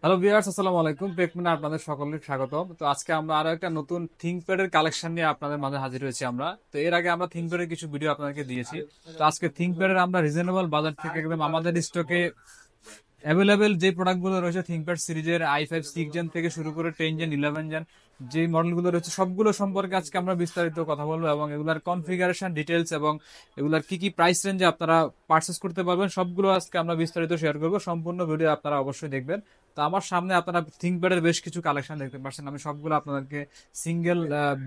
Hello viewers, আসসালামু আলাইকুম। টেকমিনে আপনাদের সকলকে স্বাগতম। তো আজকে আমরা আরো একটা নতুন থিংকপ্যাড এর কালেকশন নিয়ে আপনাদের মাঝে হাজির হয়েছি আমরা। তো এর আগে আমরা থিংকপ্যাড এর কিছু ভিডিও আপনাদেরকে দিয়েছি। তো আজকে থিংকপ্যাড এর আমরা রিজনেবল বাজার থেকে একদম আমাদের স্টকে অ্যাভেলেবেল যে প্রোডাক্টগুলো রয়েছে থিংকপ্যাড সিরিজের i5 6 জেন থেকে শুরু করে 10 জেন 11 জেন যে মডেলগুলো রয়েছে সবগুলো সম্পর্কে আজকে আমরা বিস্তারিত কথা বলবো এবং এগুলার কনফিগারেশন ডিটেলস এবং এগুলার কি কি প্রাইস রেঞ্জে আপনারা পারচেস করতে পারবেন সবগুলো আজকে আমরা বিস্তারিত শেয়ার করবো। সম্পূর্ণ ভিডিও আপনারা অবশ্যই দেখবেন। তো আমার সামনে আপনারা থিংকপ্যাডের বেশ কিছু কালেকশন দেখতে পাচ্ছেন। আমি সবগুলো আপনাদেরকে সিঙ্গেল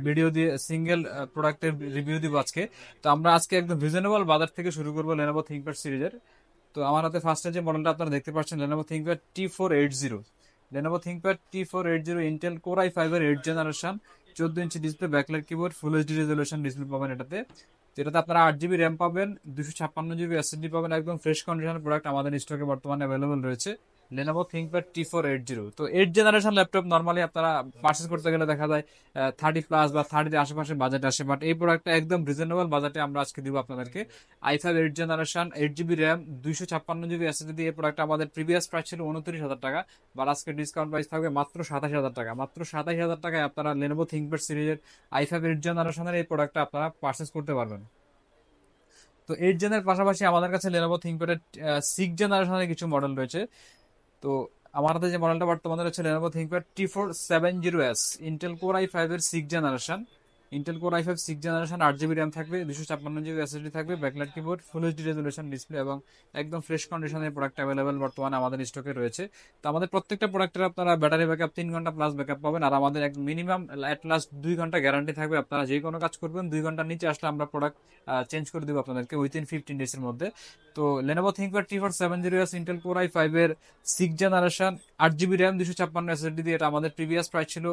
ভিডিও দিয়ে সিঙ্গেল প্রোডাক্টের রিভিউ দিব আজকে। তো আমরা আজকে একদম রিজনেবল বাজার থেকে শুরু করবো লেনোভো থিংকপ্যাড সিরিজের। তো আমার হাতে ফার্স্টে যে মডেলটা আপনারা দেখতে পাচ্ছেন Lenovo ThinkPad T480। Lenovo ThinkPad T480 Intel core i5 এর 8 generation, 14 inch display, backlight keyboard, full HD resolution display পাবেন এটাতে। তো এটাতে আপনারা 8 জিবি র্যাম পাবেন, 256 জিবি এসএসডি পাবেন। একদম ফ্রেশ কন্ডিশনের প্রোডাক্ট আমাদের স্টকে বর্তমানে অ্যাভেলেবল রয়েছে লেনোভো থিংকপ্যাড T480। তো 8 জেনারেশন ল্যাপটপ নর্মালি আপনারা পারচেস করতে গেলে দেখা যায় 30+ বা 30 আশেপাশে বাজেট আসে, বাট এই প্রোডাক্টটা একদম রিজনেবল বাজেটে আমরা আজকে দিব আপনাদেরকে। i5 8 generation, 8 GB RAM, 256 GB SSD. এই প্রোডাক্ট আমাদের প্রিভিয়াস প্রাইস ছিল 29,000 টাকা, বাট আজকে ডিসকাউন্ট প্রাইস থাকবে মাত্র 27,000 টাকা। মাত্র 27,000 টাকায় আপনারা লেনোভো থিংকপ্যাড সিরিজের i5 8 জেনারেশনের এই প্রোডাক্টটা আপনারা পারচেস করতে পারবেন। তো 8 জেনের পাশাপাশি আমাদের কাছে লেনোভো থিংকপ্যাডের 6 জেনারেশনের কিছু মডেল রয়েছে। তো আমার হাতে যে মডেলটা বর্তমানে রয়েছে Lenovo ThinkPad T470S, Intel core i5 এর 6 generation. Intel core i5 6 generation, 8 GB RAM থাকবে, 256 জিবি এসএসডি থাকবে, backlight keyboard, full HD resolution display এবং একদম ফ্রেশ কন্ডিশনের প্রোডাক্ট অ্যাভেলেবেল বর্তমানে আমাদের স্টকে রয়েছে। তো আমাদের প্রত্যেকটা প্রোডাক্টের আপনারা ব্যাটারি ব্যাকআপ 3 ঘন্টা প্লাস ব্যাকআপ পাবেন, আর আমাদের এক মিনিমাম অ্যাট লাস্ট 2 ঘন্টা গ্যারান্টি থাকবে। আপনারা যে কোনো কাজ করবেন 2 ঘন্টার নিচে আসলে আমরা প্রোডাক্ট চেঞ্জ করে দেবো আপনাদেরকে উইথিন 15 ডেজ এর মধ্যে। তো Lenovo ThinkPad T470S Intel core i5 এর 6 জেনারেশন, 8 জিবি র্যাম, 256 এসএসডি দিয়ে এটা আমাদের প্রিভিয়াস প্রাইস ছিল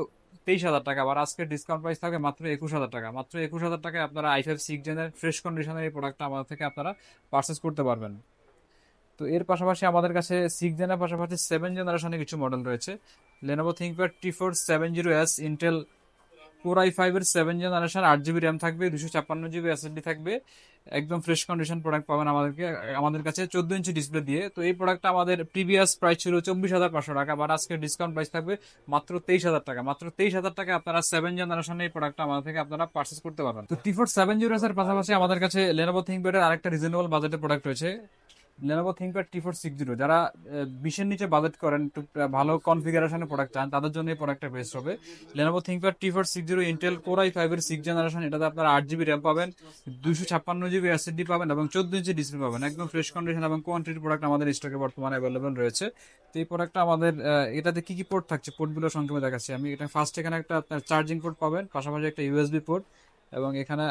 23,000 টাকা, আবার আজকে ডিসকাউন্ট প্রাইস থাকবে মাত্র 21,000 টাকা। মাত্র 21,000 টাকায় আপনারা i5 6 জেনের ফ্রেশ কন্ডিশনের এই প্রোডাক্টটা আমাদের থেকে আপনারা পারচেস করতে পারবেন। তো এর পাশাপাশি আমাদের কাছে 6 জেনের পাশাপাশি 7 জেনারেশনের কিছু মডেল রয়েছে। Lenovo ThinkPad T470S Intel core i5 এর 7 জেনারেশন, 8 জিবি র্যাম থাকবে, 256 জিবি এসএসডি থাকবে। একদম ফ্রেশ কন্ডিশন প্রোডাক্ট পাবেন আমাদের কাছে 14 ইঞ্চি ডিসপ্লে দিয়ে। তো এই প্রোডাক্টটা আমাদের প্রিভিয়াস প্রাইস ছিল 24,500 টাকা, বাট আজকে ডিসকাউন্ট প্রাইস থাকবে মাত্র 23,000 টাকা। মাত্র 23,000 টাকায় আপনারা 7 জেনারেশনের এই প্রোডাক্টটা আমাদের থেকে আপনারা পারচেস করতে পারবেন। তো T470 এর পাশাপাশি আমাদের কাছে লেনোভো থিংকপ্যাডের আরেকটা রিজনেবল বাজেটের প্রোডাক্ট রয়েছে, লেনোভো থিংকপ্যাড T460। যারা 20-এর নিচে বাজেট করেন, একটু ভালো কনফিগারেশনের প্রোডাক্ট চান, তাদের জন্য এই প্রোডাক্টটা বেস্ট হবে। Lenovo ThinkPad T460 Intel core i5 এর 6 জেনারেশন, এটাতে আপনারা 8 জিবি র্যাম পাবেন, 256 জিবি এসএসডি পাবেন এবং 14 ইঞ্চি ডিসপ্লে পাবেন। একদম ফ্রেশ কন্ডিশন এবং কোয়ান্টিটি প্রোডাক্ট আমাদের স্টকে বর্তমানে অ্যাভেলেবল রয়েছে। তো এই প্রোডাক্টটা আমাদের এটাতে কি কি পোর্ট থাকছে পোর্টগুলো সংক্ষেপে দেখাচ্ছি আমি। এটা ফার্স্ট এখানে একটা আপনার চার্জিং পোর্ট পাবেন, পাশাপাশি একটা ইউএসবি পোর্ট, এবং এখানে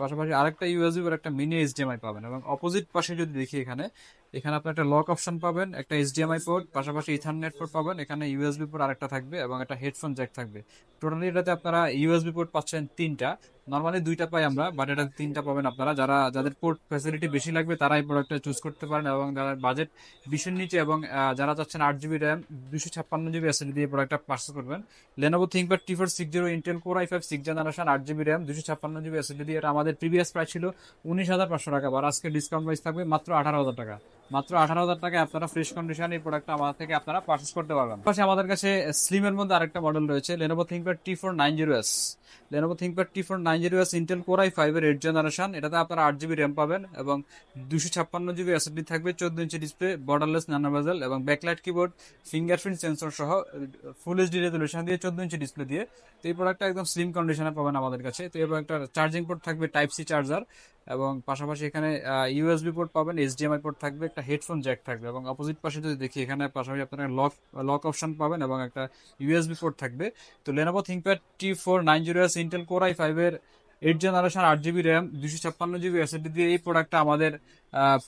পাশাপাশি আরেকটা ইউএসবি আর একটা মিনি এইচডিএমআই পাবেন। এবং অপোজিট পাশে যদি দেখি এখানে এখানে আপনি একটা লক অপশন পাবেন, একটা এইচডিএমআই পোর্ট, পাশাপাশি ইথারনেট পোর্ট পাবেন, এখানে ইউএসবি পোর্ট আরেকটা থাকবে এবং একটা হেডফোন জ্যাক থাকবে। টোটালি এটাতে আপনারা ইউএসবি পোর্ট পাচ্ছেন 3টা। নর্মালি 2টা পাই আমরা, বাট এটা 3টা পাবেন আপনারা। যাদের পোর্ট ফ্যাসিলিটি বেশি লাগবে তারা এই প্রোডাক্টটা চুজ করতে পারেন, এবং যারা বাজেট 20-এর নিচে এবং যারা চাচ্ছেন 8 জিবি র্যাম, 256 জিবি এসএসডি দিয়ে প্রোডাক্টটা পারচেস করবেন। Lenovo ThinkPad T460 Intel core i5 6 generation, 8 GB RAM, 256 GB SSD দিয়ে এটা আমাদের প্রিভিয়াস প্রাইস ছিল 19,500 টাকা, আর আজকে ডিসকাউন্ট প্রাইস থাকবে মাত্র 18,000 টাকা। মাত্র 18,000 টাকায় আপনারা ফ্রেশ কন্ডিশন এই প্রোডাক্টটা আমাদের থেকে আপনারা পারচেস করতে পারবেন। পাশে আমাদের কাছে স্লিমের মধ্যে আরেকটা মডেল রয়েছে, Lenovo ThinkPad T490S। Lenovo ThinkPad T490S Intel core i5 এর 8 জেনারেশন, এটাতে আপনারা 8 জিবি র্যাম পাবেন এবং 256 জিবি এসএসডি থাকবে, 14 ইঞ্চি ডিসপ্লে, বর্ডারলেস ন্যানো বেজেল এবং ব্যাকলাইট কিবোর্ড, ফিঙ্গারপ্রিন্ট সেন্সর সহ ফুল এইচডি রেজলিউশন দিয়ে 14 ইঞ্চি ডিসপ্লে দিয়ে। তো এই প্রোডাক্টটা একদম স্লিম কন্ডিশনে পাবেন আমাদের কাছে। তো এবং একটা চার্জিং পোর্ট থাকবে টাইপ সি চার্জার, এবং পাশাপাশি এখানে ইউএসবি পোর্ট পাবেন, এইচডিএমআই পোর্ট থাকবে, একটা হেডফোন জ্যাক থাকবে, এবং অপোজিট পাশে যদি দেখি এখানে পাশাপাশি আপনারা লক লক অপশন পাবেন এবং একটা ইউএসবি পোর্ট থাকবে। তো Lenovo ThinkPad T490S Intel core i5 এর 8 generation, 8 GB RAM, 256 GB SSD দিয়ে এই প্রোডাক্টটা আমাদের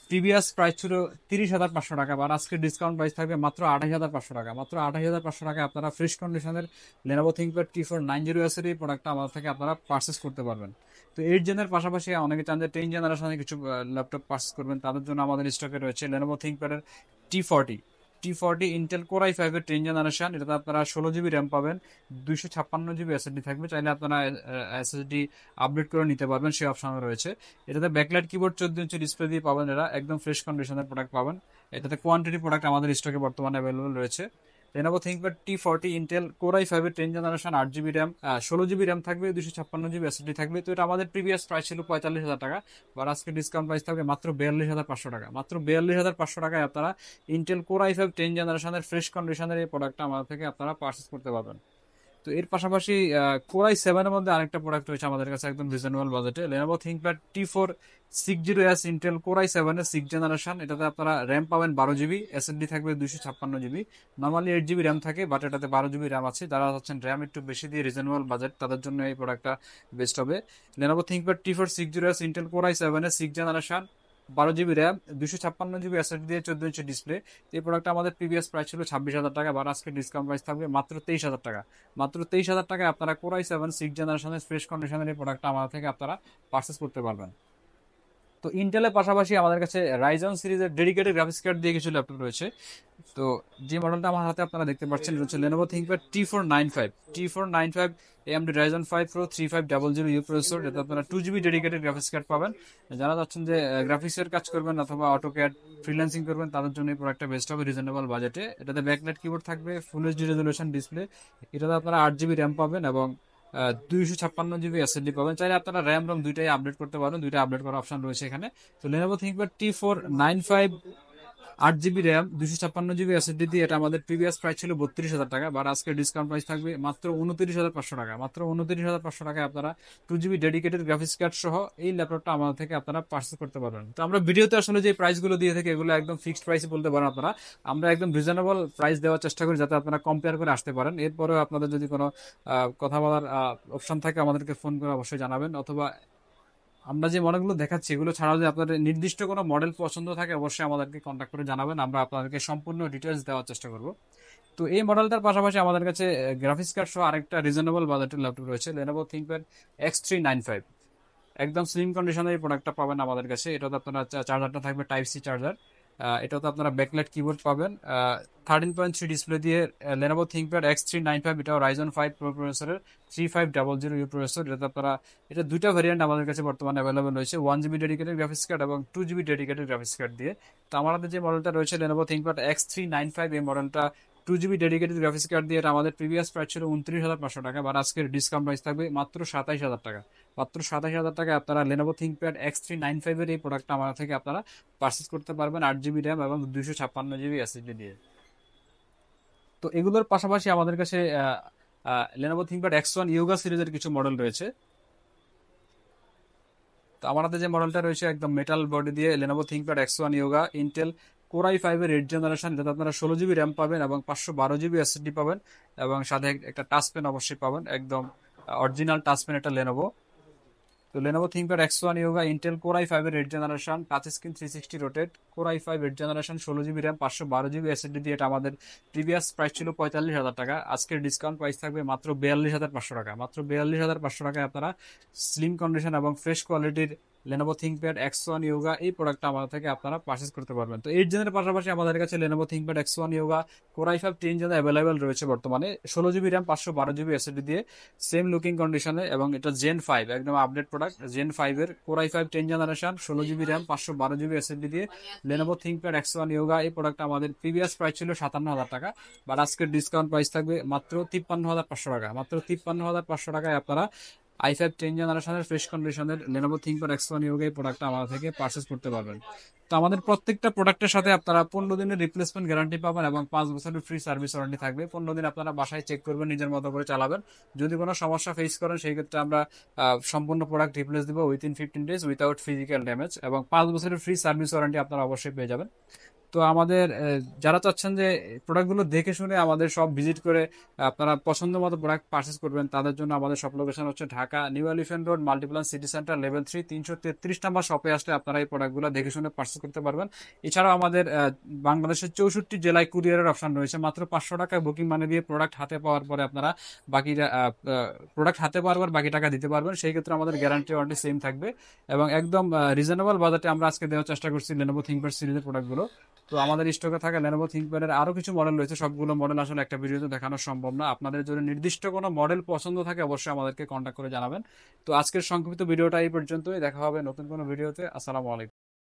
প্রিভিয়াস প্রাইস ছিল 30,500 টাকা, আর আজকে ডিসকাউন্ট প্রাইস থাকবে মাত্র 28,500 টাকা। মাত্র 28,500 টাকায় আপনারা ফ্রেশ কন্ডিশনের লেনোভো থিংকপ্যাড T490S এর এই প্রোডাক্টটা আমাদের থেকে আপনারা পারচেস করতে পারবেন। তো 8 জেনের পাশাপাশি অনেকে চান যে 10 জেনারেশনে কিছু ল্যাপটপ পারচেস করবেন, তাদের জন্য আমাদের স্টকে রয়েছে লেনোভো থিংকপ্যাডের টি টি40 ইন্টেল কোর i5 এর 10 জেনারেশন, এটাতে আপনারা 16 জিবি র্যাম পাবেন, 256 জিবি এসএসডি থাকবে, চাইলে আপনারা এসএসডি আপডেট করে নিতে পারবেন, সেই অপশন রয়েছে। এটাতে ব্যাকলাইট কিবোর্ড, 14 ইঞ্চি ডিসপ্লে দিয়ে পাবেন, এরা একদম ফ্রেশ কন্ডিশনের প্রোডাক্ট পাবেন। এটাতে কোয়ান্টিটি প্রোডাক্ট আমাদের স্টকে বর্তমানে অ্যাভেলেবল রয়েছে। Lenovo ThinkPad T40 Intel Core i5 এর 10 generation 8 GB RAM 16 GB RAM থাকবে 256 জিবি এসএসডি থাকবে। তো এটা আমাদের প্রিভিয়াস প্রাইস ছিল 45,000 টাকা, আর আজকে ডিসকাউন্ট প্রাইস থাকবে মাত্র 42,500 টাকা। মাত্র 42,500 টাকায় আপনারা ইন্টেল Core i5 10 জেনারেশনের ফ্রেশ কন্ডিশনের এই প্রোডাক্টটা আমাদের থেকে আপনারা পারচেস করতে পারবেন। তো এর পাশাপাশি Core i7 এর মধ্যে আরেকটা প্রোডাক্ট রয়েছে আমাদের কাছে একদম রিজনেবল বাজেটে, Lenovo ThinkPad T4 60S Intel Core i7 এর 6 জেনারেশন। এটাতে আপনারা র্যাম পাবেন 12 জিবি, এসএসডি থাকবে 256 জিবি। নর্মালি 8 জিবি র্যাম থাকে, বাট এটাতে 12 জিবি র্যাম আছে। যারা চাচ্ছেন র্যাম একটু বেশি দিয়ে রিজনেবল বাজেট, তাদের জন্য এই প্রোডাক্টটা বেস্ট হবে। Lenovo ThinkPad T4 60S Intel Core i7 এর 6 generation, 12 GB RAM, 256 GB SSD দিয়ে 14 ইঞ্চি ডিসপ্লে। এই প্রোডাক্টটা আমাদের প্রিভিয়াস প্রাইস ছিল 26,000 টাকা, আর আজকে ডিসকাউন্ট প্রাইস থাকবে মাত্র 23,000 টাকা। মাত্র 23,000 টাকায় আপনারা Core i7 6 জেনারেশনের ফ্রেশ কন্ডিশনের এই প্রোডাক্টটা আমাদের থেকে আপনারা পারচেস করতে পারবেন। তো ইন্টেলের পাশাপাশি আমাদের কাছে রাইজন সিরিজের ডেডিকেটেড গ্রাফিক্স কার্ড দিয়ে কিছু ল্যাপটপ রয়েছে। তো যে মডেলটা আমার হাতে আপনারা দেখতে পাচ্ছেন হচ্ছে Lenovo ThinkPad T495 AMD Ryzen 5 Pro 3500U processor, যাতে আপনারা 2 GB ডেডিকেটেড গ্রাফিক্স কার্ড পাবেন। যারা চাচ্ছেন যে গ্রাফিক্সের কাজ করবেন অথবা অটোক্যাড ফ্রিল্যান্সিং করবেন, তাদের জন্য এই প্রোডাক্টটা বেস্ট হবে রিজনেবল বাজেটে। এটাতে ব্যাকলাইট কিবোর্ড থাকবে, ফুল এইচডি রেজলিউশন ডিসপ্লে। এটাতে আপনারা 8 জিবি র্যাম পাবেন এবং 256 জিবি এসএসডি পাবেন। চাইলে আপনারা র্যাম রম দুইটাই আপডেট করতে পারেন, দুইটা আপডেট করার অপশন রয়েছে এখানে। তো Lenovo ThinkPad T495 8 GB RAM 256 GB SSD দিয়ে, এটা আমাদের প্রিভিয়াস প্রাইস ছিল 32,000 টাকা, আর আজকে ডিসকাউন্ট প্রাইস থাকবে মাত্র 29,500 টাকা। মাত্র 29,500 টাকায় আপনারা 2 GB ডেডিকেটেড গ্রাফিক্স কার্ড সহ এই ল্যাপটপটা আমাদের থেকে আপনারা পারচেস করতে পারবেন। তো আমরা ভিডিওতে আসলে যে প্রাইসগুলো দিয়ে থাকি এগুলো একদম ফিক্সড প্রাইসে বলতে পারেন আপনারা। আমরা একদম রিজনেবল প্রাইস দেওয়ার চেষ্টা করি যাতে আপনারা কম্পেয়ার করে আসতে পারেন। এরপরেও আপনাদের যদি কোনো কথা বলার অপশন থাকে আমাদেরকে ফোন করে অবশ্যই জানাবেন, অথবা আমরা যে মডেলগুলো দেখাচ্ছি এগুলো ছাড়াও যদি আপনাদের নির্দিষ্ট কোনো মডেল পছন্দ থাকে অবশ্যই আমাদেরকে কন্ট্যাক্ট করে জানাবেন, আমরা আপনাদেরকে সম্পূর্ণ ডিটেলস দেওয়ার চেষ্টা করব। তো এই মডেলটার পাশাপাশি আমাদের কাছে গ্রাফিক্স কার্ড সহ আরেকটা রিজনেবল বাজেটের ল্যাপটপ রয়েছে, Lenovo ThinkPad X395। একদম স্লিম কন্ডিশনের এই প্রোডাক্টটা পাবেন আমাদের কাছে। এটাতে আপনারা চার্জারটা থাকবে টাইপ সি চার্জার। এটাতে আপনারা ব্যাকলাইট কিবোর্ড পাবেন, 13.3 ডিসপ্লে দিয়ে Lenovo ThinkPad X395। এটাও Ryzen 5 Pro প্রসেসরের 3500U প্রসেসর। এটাতে আপনারা এটা দুইটা ভ্যারিয়েন্ট আমাদের কাছে বর্তমানে অ্যাভেলেবল রয়েছে, 1 GB ডেডিকেটেড গ্রাফিক্স কার্ড এবং 2 GB ডেডিকেটেড গ্রাফিক্স কার্ড দিয়ে। তো আমাদের যে মডেলটা রয়েছে Lenovo ThinkPad X395, এই মডেলটা 2 GB ডেডিকেটেড গ্রাফিক্স কার্ড দিয়ে, এটা আমাদের প্রিভিয়াস প্রাইস ছিল 29,500 টাকা, আর আজকের ডিসকাউন্ট প্রাইস থাকবে মাত্র 27,000 টাকা। মাত্র 27,000 টাকায় আপনারা Lenovo ThinkPad X395 এর এই প্রোডাক্টটা আমাদের থেকে আপনারা পারচেস করতে পারবেন 8 GB র্যাম এবং 256 জিবি এসএসডি দিয়ে। তো এগুলোর পাশাপাশি আমাদের কাছে Lenovo ThinkPad X1 Yoga সিরিজের কিছু মডেল রয়েছে। তো আমার হাতে যে মডেলটা রয়েছে একদম মেটাল বডি দিয়ে Lenovo ThinkPad X1 Yoga Intel Core i5 এর 8 জেনারেশন, যাতে আপনারা 16 জিবি র্যাম পাবেন এবং 512 জিবি এসএসডি পাবেন, এবং সাথে একটা টাচ পেন অবশ্যই পাবেন, একদম অরিজিনাল টাচ পেন এটা Lenovo। তো Lenovo ThinkPad X1 Yoga Intel Core i5 এর 8 generation, touch screen 360 rotate, Core i5 8 generation, 16 GB RAM, 512 GB SSD দিয়ে। এটা আমাদের প্রিভিয়াস প্রাইস ছিল 45,000 টাকা, আজকের ডিসকাউন্ট প্রাইস থাকবে মাত্র 42,500 টাকা। মাত্র 42,500 টাকায় আপনারা স্লিম কন্ডিশন এবং ফ্রেশ কোয়ালিটির Lenovo ThinkPad X1 Yoga এই প্রোডাক্টটা আমাদের থেকে আপনারা পারচেস করতে পারবেন। তো 8 জেনের পাশাপাশি আমাদের কাছে Lenovo ThinkPad X1 Yoga Core i5 10 gen available রয়েছে বর্তমানে, 16 জিবি র্যাম, 512 জিবি এসএসডি দিয়ে, সেম লুকিং কন্ডিশনে, এবং এটা Gen 5 একদম আপডেট প্রোডাক্ট। Gen 5 এর Core i5 10 generation, 16 GB RAM, 512 GB SSD দিয়ে Lenovo ThinkPad X1 Yoga এই প্রোডাক্টটা আমাদের প্রিভিয়াস প্রাইস ছিল 57,000 টাকা, বাট আজকের ডিসকাউন্ট প্রাইস থাকবে মাত্র 53,500 টাকা। মাত্র 53,500 টাকায় আপনারা i5 10 জেনারেশনের ফ্রেশ কন্ডিশনের Lenovo ThinkPad X1 Yoga এই প্রোডাক্টটা আমাদের থেকে পারচেস করতে পারবেন। তো আমাদের প্রত্যেকটা প্রোডাক্টের সাথে আপনারা 15 দিনের রিপ্লেসমেন্ট গ্যারান্টি পাবেন এবং 5 বছরের ফ্রি সার্ভিস ওয়ারেন্টি থাকবে। 15 দিন আপনারা বাসায় চেক করবেন, নিজের মতো করে চালাবেন। যদি কোনো সমস্যা ফেস করেন সেই ক্ষেত্রে আমরা সম্পূর্ণ প্রোডাক্ট রিপ্লেস দিব within 15 days without physical damage, এবং 5 বছরের ফ্রি সার্ভিস ওয়ারেন্টি আপনারা অবশ্যই পেয়ে যাবেন। তো আমাদের যারা চাচ্ছেন যে প্রোডাক্টগুলো দেখে শুনে আমাদের সব ভিজিট করে আপনারা পছন্দ মতো প্রোডাক্ট পারচেস করবেন, তাদের জন্য আমাদের শপ লোকেশন হচ্ছে Dhaka new elephant road Multiplan city centre level 3 333 number শপে আসলে আপনারা এই প্রোডাক্টগুলো দেখে শুনে পারচেস করতে পারবেন। এছাড়াও আমাদের বাংলাদেশের 64 জেলায় কুরিয়ারের অপশন রয়েছে। মাত্র 500 টাকায় বুকিং মানে দিয়ে প্রোডাক্ট হাতে পাওয়ার পরে আপনারা বাকি প্রোডাক্ট হাতে পাওয়ার পর বাকি টাকা দিতে পারবেন। সেই ক্ষেত্রে আমাদের গ্যারান্টি ওয়ারেন্টি সেম থাকবে, এবং একদম রিজনেবল বাজেটে আমরা আজকে দেওয়ার চেষ্টা করছি Lenovo ThinkPad সিরিজের প্রোডাক্টগুলো। তো আমাদের স্টকে থাকা Lenovo ThinkPad এর আরো কিছু মডেল রয়েছে, সবগুলো মডেল আসলে একটা ভিডিওতে দেখানো সম্ভব না। আপনাদের যদি নির্দিষ্ট কোনো মডেল পছন্দ থাকে অবশ্যই আমাদেরকে কন্ট্যাক্ট করে জানাবেন। তো আজকের সংক্ষিপ্ত ভিডিওটা এই পর্যন্তই, দেখা হবে নতুন কোনো ভিডিওতে। আসসালামু আলাইকুম।